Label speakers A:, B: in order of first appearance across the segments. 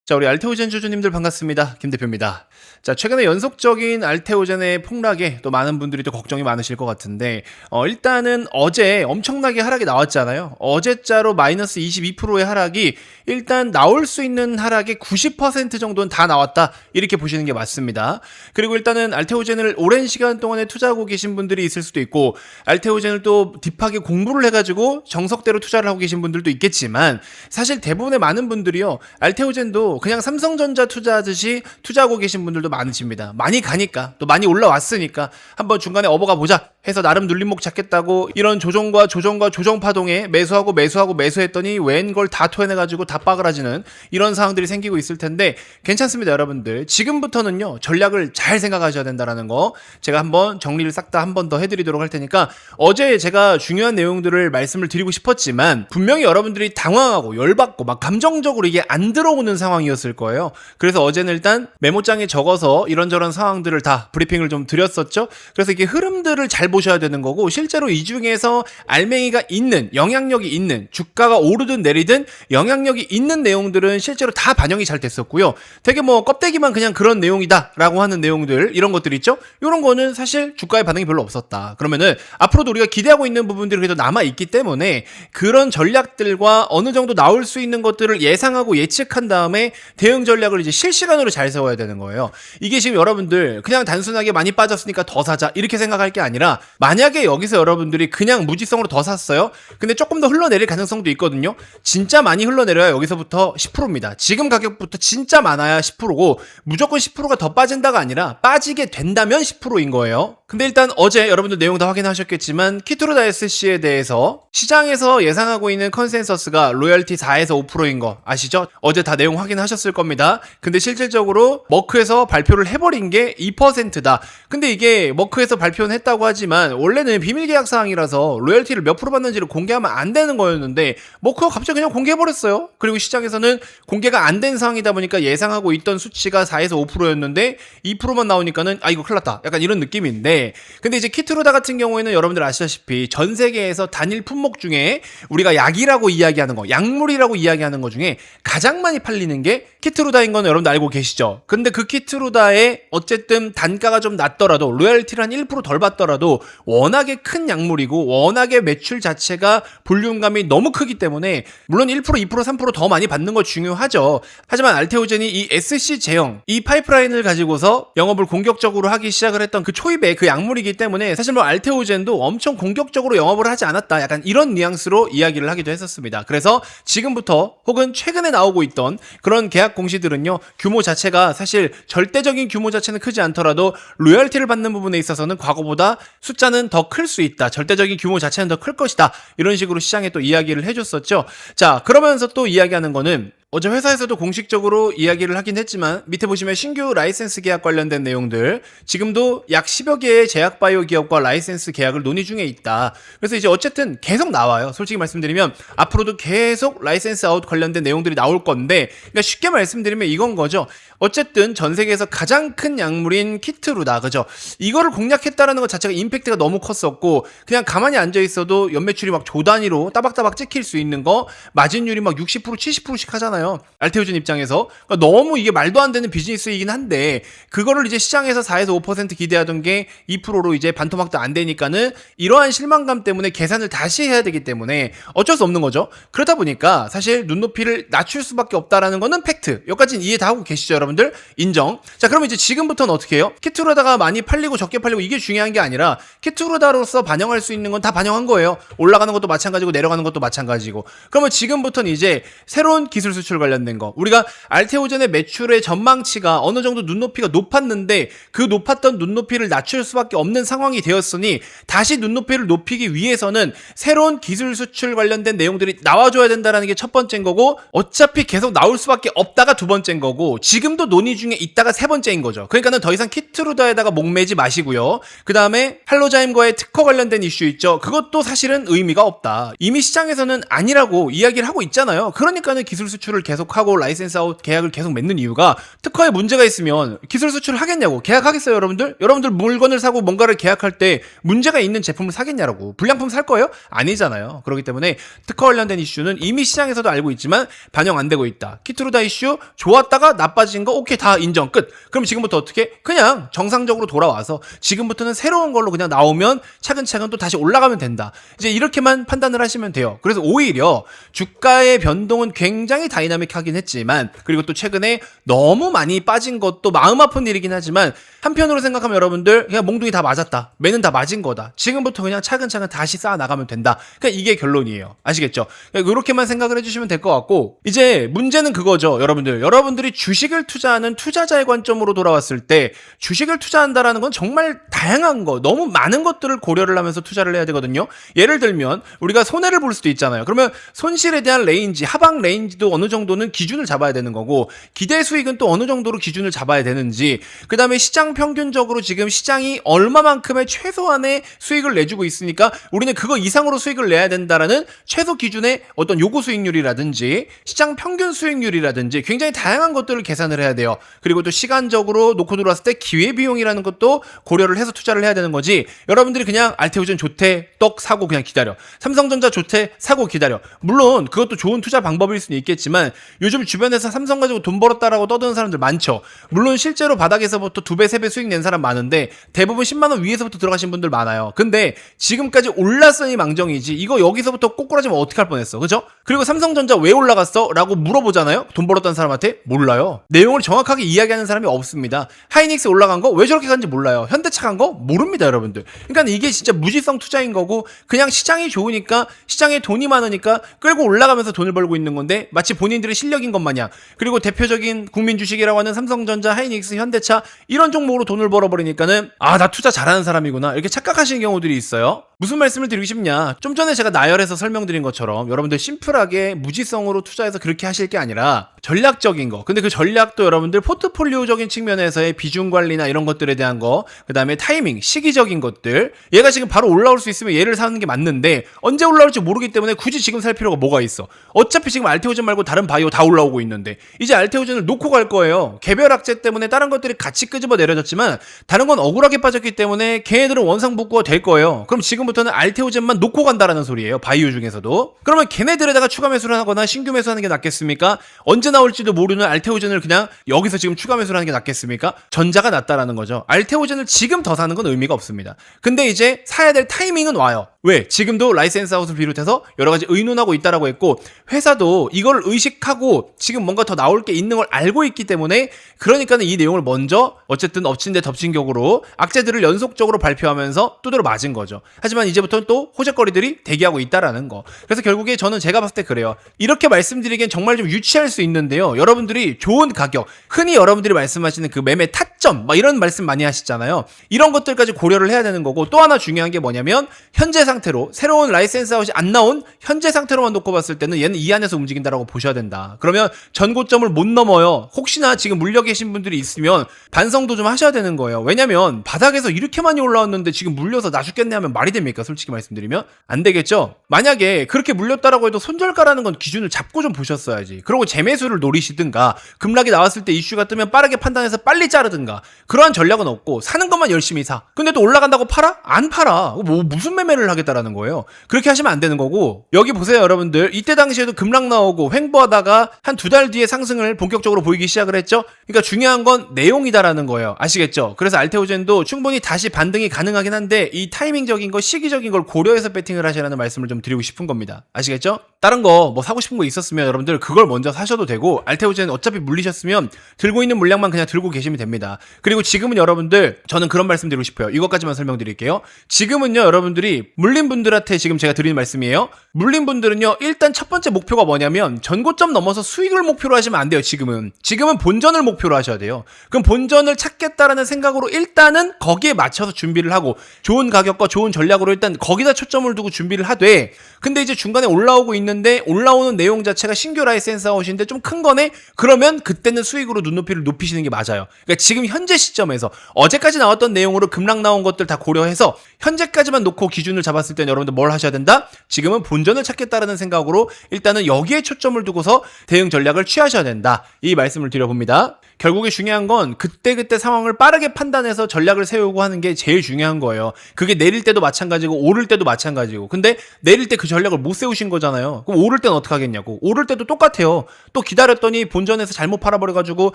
A: 자, 우리 알테오젠 주주님들 반갑습니다. 김 대표입니다. 자, 최근에 연속적인 알테오젠의 폭락에 또 많은 분들이 또 걱정이 많으실 것 같은데, 일단은 어제 엄청나게 하락이 나왔잖아요. 어제자로 마이너스 22%의 하락이 일단 나올 수 있는 하락의 90% 정도는 다 나왔다. 이렇게 보시는 게 맞습니다. 그리고 일단은 알테오젠을 오랜 시간 동안에 투자하고 계신 분들이 있을 수도 있고, 알테오젠을 또 딥하게 공부를 해가지고 정석대로 투자를 하고 계신 분들도 있겠지만, 사실 대부분의 많은 분들이요, 알테오젠도 그냥 삼성전자 투자하듯이 투자하고 계신 분들도 많으십니다. 많이 가니까, 또 많이 올라왔으니까 한번 중간에 업어가 보자 해서 나름 눌림목 잡겠다고 이런 조정과 조정 파동에 매수하고 매수했더니 웬걸 다 토해내가지고 다 빠그라지는 이런 상황들이 생기고 있을 텐데, 괜찮습니다. 여러분들 지금부터는요, 전략을 잘 생각하셔야 된다라는 거 제가 한번 정리를 싹 다 한 번 더 해드리도록 할 테니까, 어제 제가 중요한 내용들을 말씀을 드리고 싶었지만 분명히 여러분들이 당황하고 열받고 막 감정적으로 이게 안 들어오는 상황이었을 거예요. 그래서 어제는 일단 메모장에 적어서 이런저런 상황들을 다 브리핑을 좀 드렸었죠. 그래서 이게 흐름들을 잘 보셔야 되는 거고, 실제로 이 중에서 알맹이가 있는, 영향력이 있는, 주가가 오르든 내리든 영향력이 있는 내용들은 실제로 다 반영이 잘 됐었고요. 되게 뭐 껍데기만 그냥 그런 내용이다 라고 하는 내용들, 이런 것들 있죠. 이런 거는 사실 주가의 반응이 별로 없었다. 그러면은 앞으로도 우리가 기대하고 있는 부분들이 그래도 남아있기 때문에 그런 전략들과 어느 정도 나올 수 있는 것들을 예상하고 예측한 다음에 대응 전략을 이제 실시간으로 잘 세워야 되는 거예요. 이게 지금 여러분들 그냥 단순하게 많이 빠졌으니까 더 사자 이렇게 생각할 게 아니라, 만약에 여기서 여러분들이 그냥 무지성으로 더 샀어요. 근데 조금 더 흘러내릴 가능성도 있거든요. 진짜 많이 흘러내려야 여기서부터 10%입니다. 지금 가격부터 진짜 많아야 10%고, 무조건 10%가 더 빠진다가 아니라 빠지게 된다면 10%인 거예요. 근데 일단 어제 여러분들 내용 다 확인하셨겠지만, 키트루다 SC에 대해서 시장에서 예상하고 있는 컨센서스가 로열티 4에서 5%인 거 아시죠? 어제 다 내용 확인하셨을 겁니다. 근데 실질적으로 머크에서 발표를 해버린 게 2%다. 근데 이게 머크에서 발표는 했다고 하지만 원래는 비밀 계약 사항이라서 로열티를 몇 프로 받는지를 공개하면 안 되는 거였는데, 머크가 갑자기 그냥 공개해버렸어요. 그리고 시장에서는 공개가 안 된 상황이다 보니까 예상하고 있던 수치가 4에서 5%였는데 2%만 나오니까는 이거 큰일 났다, 약간 이런 느낌인데, 근데 이제 키트루다 같은 경우에는 여러분들 아시다시피 전 세계에서 단일 품목 중에 우리가 약이라고 이야기하는 거, 약물이라고 이야기하는 거 중에 가장 많이 팔리는 게 키트루다인 거는 여러분들 알고 계시죠? 근데 그 키트루다의 어쨌든 단가가 좀 낮더라도, 로열티를 한 1%덜 받더라도 워낙에 큰 약물이고 워낙에 매출 자체가 볼륨감이 너무 크기 때문에, 물론 1%, 2%, 3%더 많이 받는 거 중요하죠. 하지만 알테오젠이 이 SC 제형, 이 파이프라인을 가지고서 영업을 공격적으로 하기 시작을 했던 그 초입에 그 약물이기 때문에, 사실 뭐 알테오젠도 엄청 공격적으로 영업을 하지 않았다, 약간 이런 뉘앙스로 이야기를 하기도 했었습니다. 그래서 지금부터 혹은 최근에 나오고 있던 그런 계약 공시들은요, 규모 자체가 사실 절대적인 규모 자체는 크지 않더라도 로열티를 받는 부분에 있어서는 과거보다 숫자는 더 클 수 있다, 절대적인 규모 자체는 더 클 것이다, 이런 식으로 시장에 또 이야기를 해줬었죠. 자, 그러면서 또 이야기하는 거는, 어제 회사에서도 공식적으로 이야기를 하긴 했지만 밑에 보시면 신규 라이센스 계약 관련된 내용들, 지금도 약 10여 개의 제약바이오 기업과 라이센스 계약을 논의 중에 있다. 그래서 이제 어쨌든 계속 나와요. 솔직히 말씀드리면 앞으로도 계속 라이센스 아웃 관련된 내용들이 나올 건데, 그러니까 쉽게 말씀드리면 이건 거죠. 어쨌든 전 세계에서 가장 큰 약물인 키트루다, 그죠? 이거를 공략했다라는 것 자체가 임팩트가 너무 컸었고, 그냥 가만히 앉아 있어도 연매출이 막 조 단위로 따박따박 찍힐 수 있는 거, 마진율이 막 60%, 70%씩 하잖아요. 알테오젠 입장에서. 그러니까 너무 이게 말도 안 되는 비즈니스이긴 한데, 그거를 이제 시장에서 4에서 5% 기대하던 게 2%로 이제 반토막도 안 되니까는 이러한 실망감 때문에 계산을 다시 해야 되기 때문에 어쩔 수 없는 거죠. 그러다 보니까 사실 눈높이를 낮출 수밖에 없다라는 거는 팩트. 여기까지는 이해 다 하고 계시죠, 여러분들? 인정. 자, 그럼 이제 지금부터는 어떻게 해요? 키트루다가 많이 팔리고 적게 팔리고 이게 중요한 게 아니라, 키트루다로서 반영할 수 있는 건 다 반영한 거예요. 올라가는 것도 마찬가지고 내려가는 것도 마찬가지고. 그러면 지금부터는 이제 새로운 기술 수출 관련된 거, 우리가 알테오젠의 매출의 전망치가 어느 정도 눈높이가 높았는데 그 높았던 눈높이를 낮출 수밖에 없는 상황이 되었으니, 다시 눈높이를 높이기 위해서는 새로운 기술 수출 관련된 내용들이 나와줘야 된다는 게 첫 번째인 거고, 어차피 계속 나올 수밖에 없다가 두 번째인 거고, 지금도 논의 중에 있다가 세 번째인 거죠. 그러니까는 더 이상 키트루다에다가 목매지 마시고요. 그 다음에 할로자임과의 특허 관련된 이슈 있죠. 그것도 사실은 의미가 없다. 이미 시장에서는 아니라고 이야기를 하고 있잖아요. 그러니까는 기술 수출을 수출을 계속하고 라이센스 아웃 계약을 계속 맺는 이유가 특허에 문제가 있으면 기술 수출을 하겠냐고. 계약하겠어요 여러분들? 여러분들 물건을 사고 뭔가를 계약할 때 문제가 있는 제품을 사겠냐라고. 불량품 살 거예요? 아니잖아요. 그렇기 때문에 특허 관련된 이슈는 이미 시장에서도 알고 있지만 반영 안 되고 있다. 키트루다 이슈 좋았다가 나빠진 거 오케이 다 인정 끝. 그럼 지금부터 어떻게? 그냥 정상적으로 돌아와서 지금부터는 새로운 걸로 그냥 나오면 차근차근 또 다시 올라가면 된다. 이제 이렇게만 판단을 하시면 돼요. 그래서 오히려 주가의 변동은 굉장히 다이나믹하긴 했지만, 그리고 또 최근에 너무 많이 빠진 것도 마음 아픈 일이긴 하지만 한편으로 생각하면 여러분들 그냥 몽둥이 다 맞았다. 매는 다 맞은 거다. 지금부터 그냥 차근차근 다시 쌓아 나가면 된다. 그러니까 이게 결론이에요. 아시겠죠? 그러니까 이렇게만 생각을 해주시면 될 것 같고, 이제 문제는 그거죠. 여러분들이 주식을 투자하는 투자자의 관점으로 돌아왔을 때 주식을 투자한다라는 건 정말 다양한 거, 너무 많은 것들을 고려를 하면서 투자를 해야 되거든요. 예를 들면 우리가 손해를 볼 수도 있잖아요. 그러면 손실에 대한 레인지, 하방 레인지도 어느 정도는 기준을 잡아야 되는 거고, 기대 수익은 또 어느 정도로 기준을 잡아야 되는지, 그 다음에 시장 평균적으로 지금 시장이 얼마만큼의 최소한의 수익을 내주고 있으니까 우리는 그거 이상으로 수익을 내야 된다라는 최소 기준의 어떤 요구 수익률이라든지 시장 평균 수익률이라든지 굉장히 다양한 것들을 계산을 해야 돼요. 그리고 또 시간적으로 놓고 들어왔을 때 기회비용이라는 것도 고려를 해서 투자를 해야 되는 거지, 여러분들이 그냥 알테오젠 좋대 떡 사고 그냥 기다려, 삼성전자 좋대 사고 기다려. 물론 그것도 좋은 투자 방법일 수는 있겠지만 요즘 주변에서 삼성 가지고 돈 벌었다라고 떠드는 사람들 많죠. 물론 실제로 바닥에서부터 2배 3배 수익 낸 사람 많은데 대부분 10만원 위에서부터 들어가신 분들 많아요. 근데 지금까지 올랐으니 망정이지 이거 여기서부터 꼬꾸라지면 어떻게 할 뻔했어, 그죠? 그리고 삼성전자 왜 올라갔어? 라고 물어보잖아요. 돈 벌었다는 사람한테 몰라요. 내용을 정확하게 이야기하는 사람이 없습니다. 하이닉스 올라간 거 왜 저렇게 간지 몰라요. 현대차 간 거 모릅니다 여러분들. 그러니까 이게 진짜 무지성 투자인 거고, 그냥 시장이 좋으니까, 시장에 돈이 많으니까 끌고 올라가면서 돈을 벌고 있는 건데 마치 본인들의 실력인 것 마냥. 그리고 대표적인 국민 주식이라고 하는 삼성전자, 하이닉스, 현대차 이런 종목으로 돈을 벌어버리니까는 아, 나 투자 잘하는 사람이구나 이렇게 착각하시는 경우들이 있어요. 무슨 말씀을 드리고 싶냐, 좀 전에 제가 나열해서 설명드린 것처럼 여러분들 심플하게 무지성으로 투자해서 그렇게 하실 게 아니라 전략적인 거, 근데 그 전략도 여러분들 포트폴리오적인 측면에서의 비중 관리나 이런 것들에 대한 거, 그 다음에 타이밍, 시기적인 것들, 얘가 지금 바로 올라올 수 있으면 얘를 사는 게 맞는데 언제 올라올지 모르기 때문에 굳이 지금 살 필요가 뭐가 있어. 어차피 지금 알테오젠 말고 다른 바이오 다 올라오고 있는데 이제 알테오젠을 놓고 갈 거예요. 개별 악재 때문에 다른 것들이 같이 끄집어 내려졌지만 다른 건 억울하게 빠졌기 때문에 걔네들은 원상복구가 될 거예요. 그럼 지금부터는 알테오젠만 놓고 간다라는 소리예요, 바이오 중에서도. 그러면 걔네들에다가 추가 매수를 하거나 신규 매수하는 게 낫겠습니까? 언제 나올지도 모르는 알테오젠을 그냥 여기서 지금 추가 매수를 하는 게 낫겠습니까? 전자가 낫다라는 거죠. 알테오젠을 지금 더 사는 건 의미가 없습니다. 근데 이제 사야 될 타이밍은 와요. 왜? 지금도 라이센스 아웃을 비롯해서 여러 가지 의논하고 있다라고 했고, 회사도 이걸 의식하고 지금 뭔가 더 나올 게 있는 걸 알고 있기 때문에, 그러니까는 이 내용을 먼저 어쨌든 엎친 데 덮친 격으로 악재들을 연속적으로 발표하면서 두드려 맞은 거죠. 하지만 이제부터는 또 호재거리들이 대기하고 있다라는 거. 그래서 결국에 저는 제가 봤을 때 그래요. 이렇게 말씀드리기엔 정말 좀 유치할 수 있는데요, 여러분들이 좋은 가격, 흔히 여러분들이 말씀하시는 그 매매 타점 막 이런 말씀 많이 하시잖아요. 이런 것들까지 고려를 해야 되는 거고, 또 하나 중요한 게 뭐냐면 현재 상태로, 새로운 라이센스 아웃이 안 나온 현재 상태로만 놓고 봤을 때는 얘는 이 안에서 움직인다라고 보셔야 된다. 그러면 전고점을 못 넘어요. 혹시나 지금 물려 계신 분들이 있으면 반성도 좀 하셔야 되는 거예요. 왜냐면 바닥에서 이렇게 많이 올라왔는데 지금 물려서 나 죽겠네 하면 말이 됩니까? 솔직히 말씀드리면 안 되겠죠. 만약에 그렇게 물렸다라고 해도 손절가라는 건 기준을 잡고 좀 보셨어야지. 그리고 재매수를 노리시든가, 급락이 나왔을 때 이슈가 뜨면 빠르게 판단해서 빨리 자르든가, 그러한 전략은 없고 사는 것만 열심히 사. 근데 또 올라간다고 팔아? 안 팔아. 뭐 무슨 매매를 하겠다라는 거예요. 그렇게 하시면 안 되는 거고, 여기 보세요 여러분들. 이때 당시에도 급락 나오고 횡보하다가 한 2달 뒤에 상승을 본격적으로 보이기 시작을 했죠. 그러니까 중요한 건 내용이다라는 거예요. 아시겠죠? 그래서 알테오젠도 충분히 다시 반등이 가능하긴 한데 이 타이밍적인 거, 시기적인 걸 고려해서 배팅을 하시라는 말씀을 좀 드리고 싶은 겁니다. 아시겠죠? 다른 거 뭐 사고 싶은 거 있었으면 여러분들 그걸 먼저 사셔도 되고, 알테오젠 어차피 물리셨으면 들고 있는 물량만 그냥 들고 계시면 됩니다. 그리고 지금은 여러분들, 저는 그런 말씀 드리고 싶어요. 이것까지만 설명드릴게요. 지금은요 여러분들이 물린 분들한테 지금 제가 드리는 말씀이에요. 물린 분들은요 일단 첫 번째 목표가 뭐냐면 전고점 넘어서 수익을 목표로 하시면 안 돼요. 지금은 본전을 목표로 하셔야 돼요. 그럼 본전을 찾겠다라는 생각으로 일단은 거기에 맞춰서 준비를 하고, 좋은 가격과 좋은 전략으로 일단 거기다 초점을 두고 준비를 하되, 근데 이제 중간에 올라오고 있는데 올라오는 내용 자체가 신규 라이센스 아웃인데 좀 큰 거네? 그러면 그때는 수익으로 눈높이를 높이시는 게 맞아요. 그러니까 지금 현재 시점에서 어제까지 나왔던 내용으로 급락 나온 것들 다 고려해서 현재까지만 놓고 기준을 잡았을 봤을 땐 여러분들 뭘 하셔야 된다? 지금은 본전을 찾겠다라는 생각으로 일단은 여기에 초점을 두고서 대응 전략을 취하셔야 된다. 이 말씀을 드려봅니다. 결국에 중요한 건 그때그때 상황을 빠르게 판단해서 전략을 세우고 하는 게 제일 중요한 거예요. 그게 내릴 때도 마찬가지고 오를 때도 마찬가지고. 근데 내릴 때 그 전략을 못 세우신 거잖아요. 그럼 오를 때는 어떻게 하겠냐고. 오를 때도 똑같아요. 또 기다렸더니 본전에서 잘못 팔아버려가지고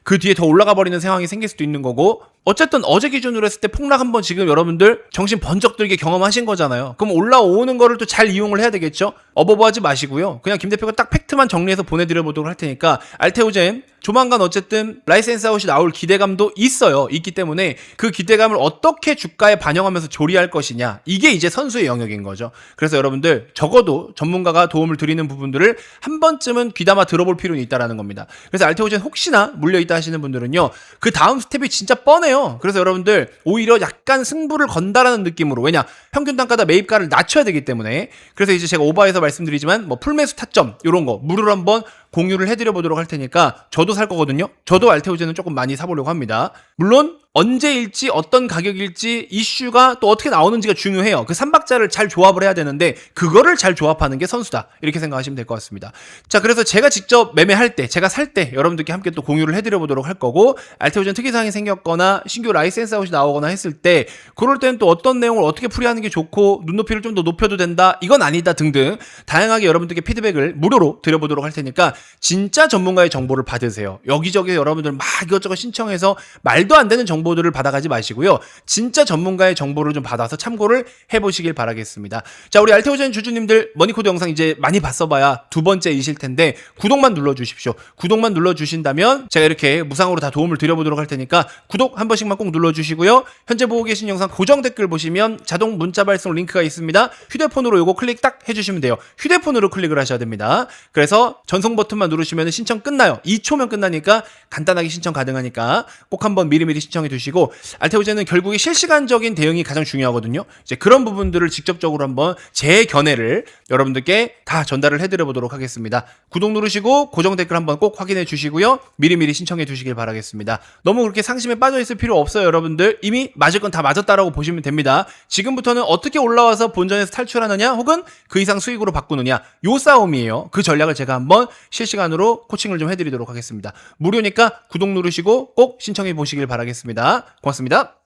A: 그 뒤에 더 올라가 버리는 상황이 생길 수도 있는 거고. 어쨌든 어제 기준으로 했을 때 폭락 한번 지금 여러분들 정신 번쩍 들게 경험하신 거잖아요. 그럼 올라오는 거를 또 잘 이용을 해야 되겠죠? 어버버하지 마시고요. 그냥 김 대표가 딱 팩트만 정리해서 보내드려 보도록 할 테니까 알테오젠 조만간 어쨌든 라이센스 아웃이 나올 기대감도 있기 때문에 그 기대감을 어떻게 주가에 반영하면서 조리할 것이냐, 이게 이제 선수의 영역인 거죠. 그래서 여러분들 적어도 전문가가 도움을 드리는 부분들을 한 번쯤은 귀담아 들어볼 필요는 있다라는 겁니다. 그래서 알테오젠 혹시나 물려있다 하시는 분들은요, 그 다음 스텝이 진짜 뻔해요. 그래서 여러분들 오히려 약간 승부를 건다라는 느낌으로, 왜냐 평균 단가다 매입가를 낮춰야 되기 때문에. 그래서 이제 제가 오바해서 말씀드리지만 뭐 풀매수 타점 이런 거 무료로 한번 공유를 해드려 보도록 할 테니까 저도 살 거거든요. 저도 알테오젠은 조금 많이 사보려고 합니다. 물론 언제일지 어떤 가격일지 이슈가 또 어떻게 나오는지가 중요해요. 그 삼박자를 잘 조합을 해야 되는데 그거를 잘 조합하는 게 선수다, 이렇게 생각하시면 될 것 같습니다. 자, 그래서 제가 직접 매매할 때, 제가 살 때 여러분들께 함께 또 공유를 해드려 보도록 할 거고, 알테오젠 특이사항이 생겼거나 신규 라이센스 아웃이 나오거나 했을 때 그럴 때는 또 어떤 내용을 어떻게 풀이하는 게 좋고 눈높이를 좀 더 높여도 된다, 이건 아니다 등등 다양하게 여러분들께 피드백을 무료로 드려보도록 할 테니까 진짜 전문가의 정보를 받으세요. 여기저기 여러분들 막 이것저것 신청해서 말도 안 되는 정보들을 받아가지 마시고요. 진짜 전문가의 정보를 좀 받아서 참고를 해보시길 바라겠습니다. 자, 우리 알테오젠 주주님들 머니코드 영상 이제 많이 봤어봐야 두 번째이실 텐데 구독만 눌러주십시오. 구독만 눌러주신다면 제가 이렇게 무상으로 다 도움을 드려보도록 할 테니까 구독 한 번씩만 꼭 눌러주시고요. 현재 보고 계신 영상 고정 댓글 보시면 자동 문자 발송 링크가 있습니다. 휴대폰으로 요거 클릭 딱 해주시면 돼요. 휴대폰으로 클릭을 하셔야 됩니다. 그래서 전송 버튼만 누르시면 신청 끝나요. 2초면 끝나니까 간단하게 신청 가능하니까 꼭 한번 미리미리 신청해 두시고, 알테오젠은 결국에 실시간적인 대응이 가장 중요하거든요. 이제 그런 부분들을 직접적으로 한번 제 견해를 여러분들께 다 전달을 해드려 보도록 하겠습니다. 구독 누르시고 고정 댓글 한번 꼭 확인해 주시고요. 미리미리 신청해 두시길 바라겠습니다. 너무 그렇게 상심에 빠져 있을 필요 없어요. 여러분들 이미 맞을 건 다 맞았다라고 보시면 됩니다. 지금부터는 어떻게 올라와서 본전에서 탈출하느냐, 혹은 그 이상 수익으로 바꾸느냐, 요 싸움이에요. 그 전략을 제가 한번 실시간으로 코칭을 좀 해드리도록 하겠습니다. 무료니까 구독 누르시고 꼭 신청해 보시길 바라겠습니다. 고맙습니다.